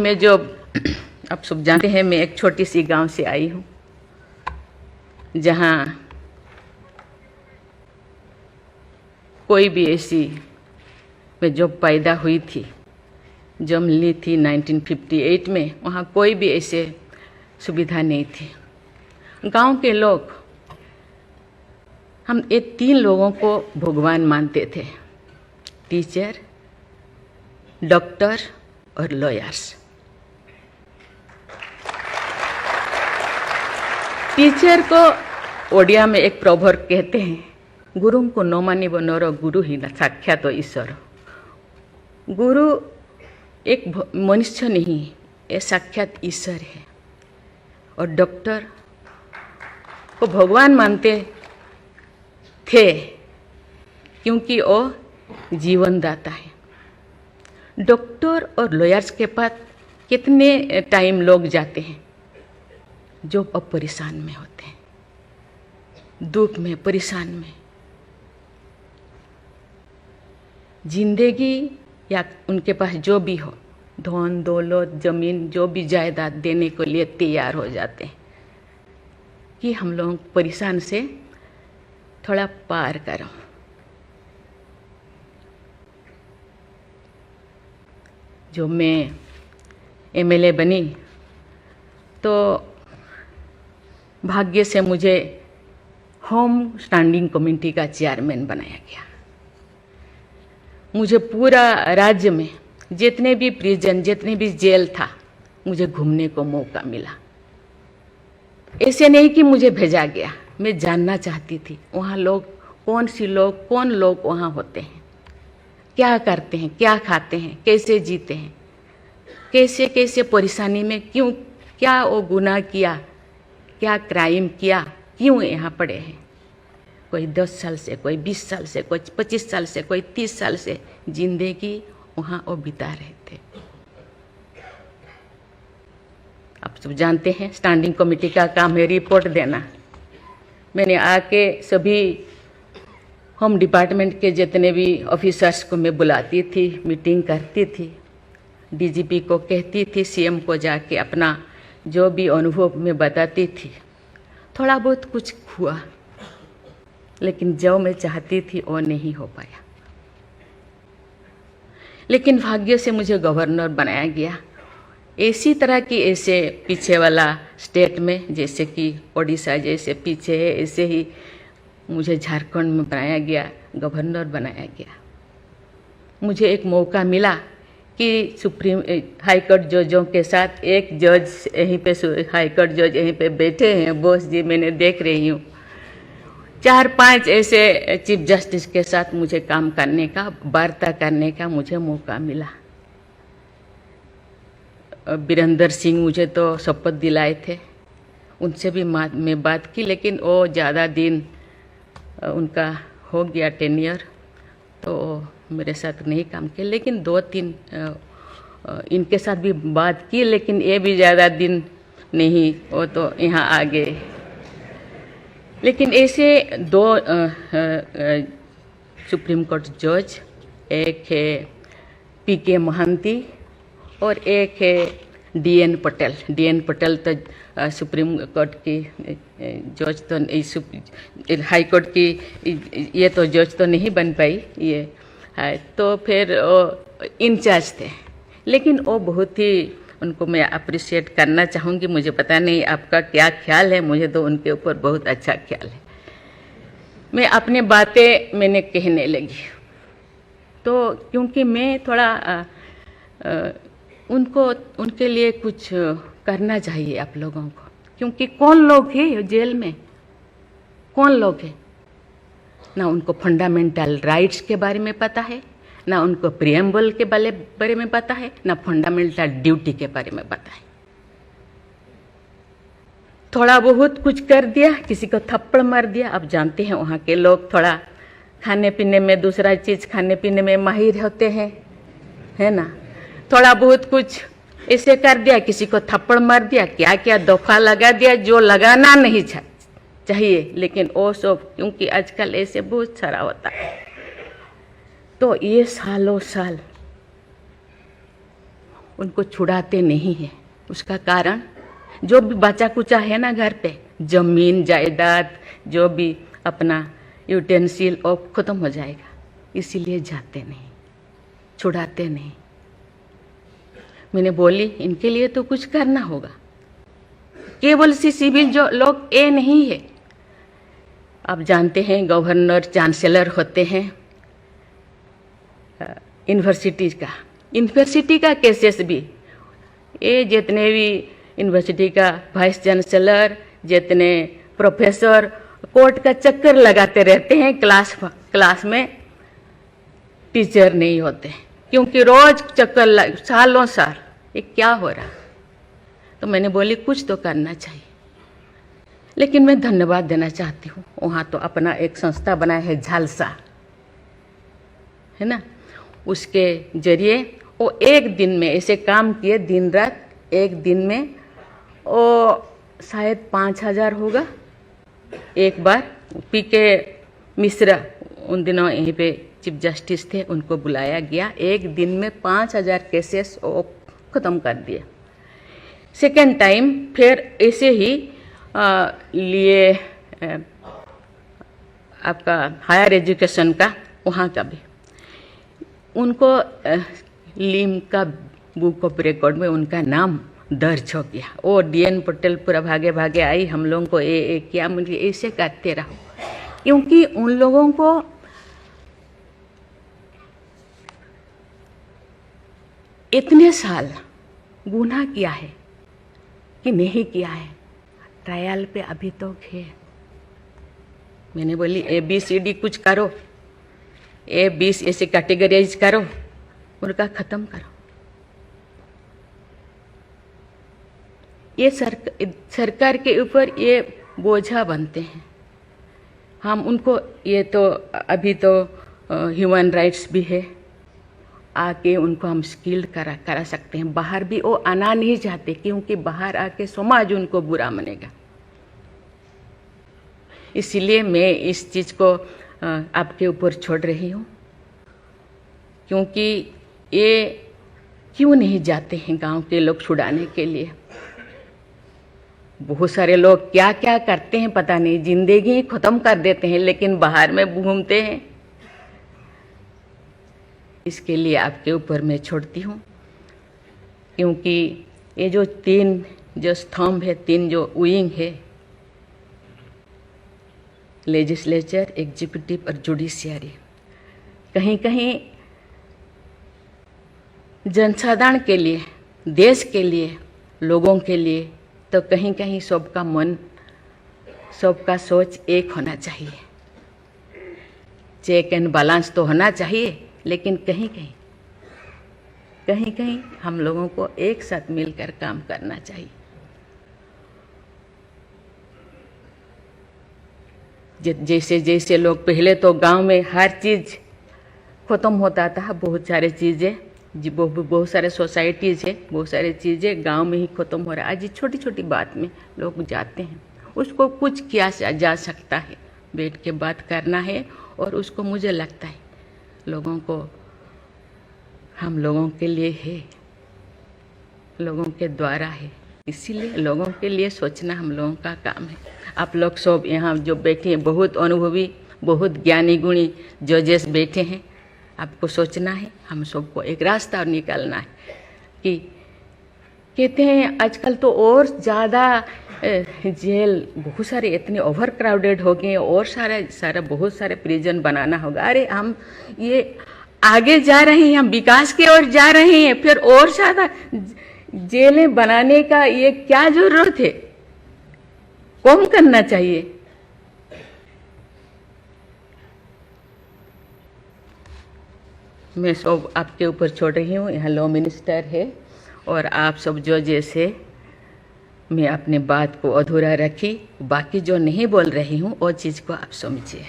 मैं जो आप सब जानते हैं, मैं एक छोटी सी गांव से आई हूँ, जहाँ कोई भी ऐसी, मैं जब पैदा हुई थी, जन्म ली थी 1958 में, वहाँ कोई भी ऐसे सुविधा नहीं थी। गांव के लोग, हम ये 3 लोगों को भगवान मानते थे, टीचर, डॉक्टर और लॉयर्स। टीचर को ओडिया में एक प्रोवर्ब कहते हैं, गुरु को न मानिब नर, गुरु ही न साक्षात ईश्वर। गुरु एक मनुष्य नहीं, ये साक्षात ईश्वर है। और डॉक्टर को भगवान मानते थे क्योंकि वो जीवन दाता है। डॉक्टर और लॉयर्स के पास कितने टाइम लोग जाते हैं जो अब परेशान में होते हैं, दुख में, परेशान में। जिंदगी या उनके पास जो भी हो, धन दौलत, जमीन, जो भी जायदाद देने के लिए तैयार हो जाते हैं कि हम लोग परेशान से थोड़ा पार करो। जो मैं एमएलए बनी तो भाग्य से मुझे होम स्टैंडिंग कमेटी का चेयरमैन बनाया गया। मुझे पूरा राज्य में जितने भी प्रिजन, जितने भी जेल था, मुझे घूमने को मौका मिला। ऐसे नहीं कि मुझे भेजा गया, मैं जानना चाहती थी वहाँ लोग, कौन लोग वहाँ होते हैं, क्या करते हैं, क्या खाते हैं, कैसे जीते हैं, कैसे कैसे परेशानी में, क्यों, क्या वो गुनाह किया, क्या क्राइम किया, क्यों यहाँ पड़े हैं। कोई 10 साल से, कोई 20 साल से, कोई 25 साल से, कोई 30 साल से जिंदगी वहाँ वो बिता रहे थे। आप सब जानते हैं स्टैंडिंग कमेटी का काम है रिपोर्ट देना। मैंने आके सभी होम डिपार्टमेंट के जितने भी ऑफिसर्स को मैं बुलाती थी, मीटिंग करती थी, डीजीपी को कहती थी, सीएम को जाके अपना जो भी अनुभव मैं बताती थी। थोड़ा बहुत कुछ हुआ, लेकिन जो मैं चाहती थी वो नहीं हो पाया। लेकिन भाग्य से मुझे गवर्नर बनाया गया। इसी तरह की, ऐसे पीछे वाला स्टेट में, जैसे कि ओडिशा जैसे पीछे है, ऐसे ही मुझे झारखंड में बनाया गया, गवर्नर बनाया गया। मुझे एक मौका मिला कि सुप्रीम हाई कोर्ट जजों के साथ एक जज यहीं पे, हाई कोर्ट जज यहीं पे बैठे हैं, बोस जी, मैंने देख रही हूँ, 4-5 ऐसे चीफ जस्टिस के साथ मुझे काम करने का, वार्ता करने का मुझे मौका मिला। वीरेंद्र सिंह मुझे तो शपथ दिलाए थे, उनसे भी मैं बात की, लेकिन वो ज़्यादा दिन उनका हो गया टेन्योर, तो मेरे साथ नहीं काम किया। लेकिन 2-3 इनके साथ भी बात की, लेकिन ये भी ज़्यादा दिन नहीं, वो तो यहाँ आ गए। लेकिन ऐसे 2 सुप्रीम कोर्ट जज, एक है पीके महांती और एक है डीएन पटेल। डीएन पटेल तो सुप्रीम कोर्ट की जज तो, हाई कोर्ट की ये तो जज तो नहीं बन पाई, ये है तो फिर इंचार्ज थे। लेकिन वो बहुत ही, उनको मैं अप्रिशिएट करना चाहूँगी। मुझे पता नहीं आपका क्या ख्याल है, मुझे तो उनके ऊपर बहुत अच्छा ख्याल है। मैं अपनी बातें मैंने कहने लगी, तो क्योंकि मैं थोड़ा उनके लिए कुछ करना चाहिए आप लोगों को, क्योंकि कौन लोग हैं जेल में, कौन लोग हैं, ना उनको फंडामेंटल राइट्स के बारे में पता है, ना उनको प्रियम्बल के बारे में पता है, ना फंडामेंटल ड्यूटी के बारे में पता है। थोड़ा बहुत कुछ कर दिया, किसी को थप्पड़ मार दिया। आप जानते हैं वहाँ के लोग थोड़ा खाने पीने में, दूसरा चीज़ खाने पीने में माहिर होते हैं, है ना। थोड़ा बहुत कुछ ऐसे कर दिया, किसी को थप्पड़ मार दिया, क्या क्या दफा लगा दिया जो लगाना नहीं चाहिए। लेकिन वो सब, क्योंकि आजकल ऐसे बहुत सारा होता है, तो ये सालों साल उनको छुड़ाते नहीं हैं। उसका कारण जो भी बचा कुचा है ना घर पे, जमीन जायदाद जो भी अपना यूटेंसिल और ख़त्म हो जाएगा, इसीलिए जाते नहीं, छुड़ाते नहीं। मैंने बोली इनके लिए तो कुछ करना होगा। केवल सी सिविल जो लोग ये नहीं है, आप जानते हैं गवर्नर चांसलर होते हैं यूनिवर्सिटी का केसेस भी, ये जितने भी यूनिवर्सिटी का वाइस चांसलर, जितने प्रोफेसर कोर्ट का चक्कर लगाते रहते हैं, क्लास में टीचर नहीं होते, क्योंकि रोज चक्कर सालों साल, ये क्या हो रहा। तो मैंने बोली कुछ तो करना चाहिए। लेकिन मैं धन्यवाद देना चाहती हूँ, वहाँ तो अपना एक संस्था बनाया है झालसा, है ना, उसके जरिए वो एक दिन में ऐसे काम किए, दिन रात, एक दिन में वो शायद 5,000 होगा। एक बार पीके मिश्रा उन दिनों यहीं पे चीफ जस्टिस थे, उनको बुलाया गया, एक दिन में 5,000 केसेस वो ख़त्म कर दिए। सेकेंड टाइम फिर ऐसे ही लिए आपका हायर एजुकेशन का, वहाँ का भी उनको लीम का बुक ऑफ रिकॉर्ड में उनका नाम दर्ज हो गया। वो DN पटेल पूरा भागे भागे आई, हम लोगों को ये किया, मुझे ऐसे करते रहो, क्योंकि उन लोगों को इतने साल गुनाह किया है कि नहीं किया है, ट्रायल पे अभी तो है। मैंने बोली ABCD कुछ करो, A20 ऐसे कैटेगराइज करो, उनका ख़त्म करो। ये सरकार के ऊपर ये बोझा बनते हैं। हम उनको, ये तो अभी तो ह्यूमन राइट्स भी है, आके उनको हम स्किल्ड करा सकते हैं। बाहर भी वो आना नहीं चाहते, क्योंकि बाहर आके समाज उनको बुरा मानेगा। इसीलिए मैं इस चीज़ को आपके ऊपर छोड़ रही हूँ, क्योंकि ये क्यों नहीं जाते हैं गांव के लोग छुड़ाने के लिए। बहुत सारे लोग क्या क्या करते हैं पता नहीं, जिंदगी ख़त्म कर देते हैं, लेकिन बाहर में घूमते हैं। इसके लिए आपके ऊपर मैं छोड़ती हूँ, क्योंकि ये जो 3 जो स्तंभ है, 3 जो विंग है, लेजिस्लेचर, एग्जीक्यूटिव और जुडिशियरी, कहीं कहीं जनसाधारण के लिए, देश के लिए, लोगों के लिए, तो कहीं कहीं सबका मन, सबका सोच एक होना चाहिए। चेक एंड बैलेंस तो होना चाहिए, लेकिन कहीं कहीं हम लोगों को एक साथ मिलकर काम करना चाहिए। जैसे जैसे लोग, पहले तो गांव में हर चीज़ ख़त्म होता था, बहुत सारे चीज़ें जी, बहुत सारे सोसाइटीज़ है, बहुत सारी चीज़ें गांव में ही ख़त्म हो रहा है। आज छोटी छोटी बात में लोग जाते हैं, उसको कुछ किया जा सकता है, बैठ के बात करना है। और उसको मुझे लगता है लोगों को, हम लोगों के लिए है, लोगों के द्वारा है, इसीलिए लोगों के लिए सोचना हम लोगों का काम है। आप लोग सब यहाँ जो बैठे हैं, बहुत अनुभवी, बहुत ज्ञानी गुणी जजेस बैठे हैं, आपको सोचना है, हम सबको एक रास्ता निकालना है। कि कहते हैं आजकल तो और ज़्यादा जेल, बहुत सारे इतने ओवर क्राउडेड हो गए, और सारा बहुत सारे प्रिजन बनाना होगा। अरे हम ये आगे जा रहे हैं, हम विकास की ओर जा रहे हैं, फिर और ज़्यादा जेलें बनाने का ये क्या जरूरत है? कम करना चाहिए। मैं सब आपके ऊपर छोड़ रही हूँ। यहाँ लॉ मिनिस्टर है, और आप सब जो जैसे, मैं अपने बात को अधूरा रखी, बाकी जो नहीं बोल रही हूँ वो चीज़ को आप समझिए।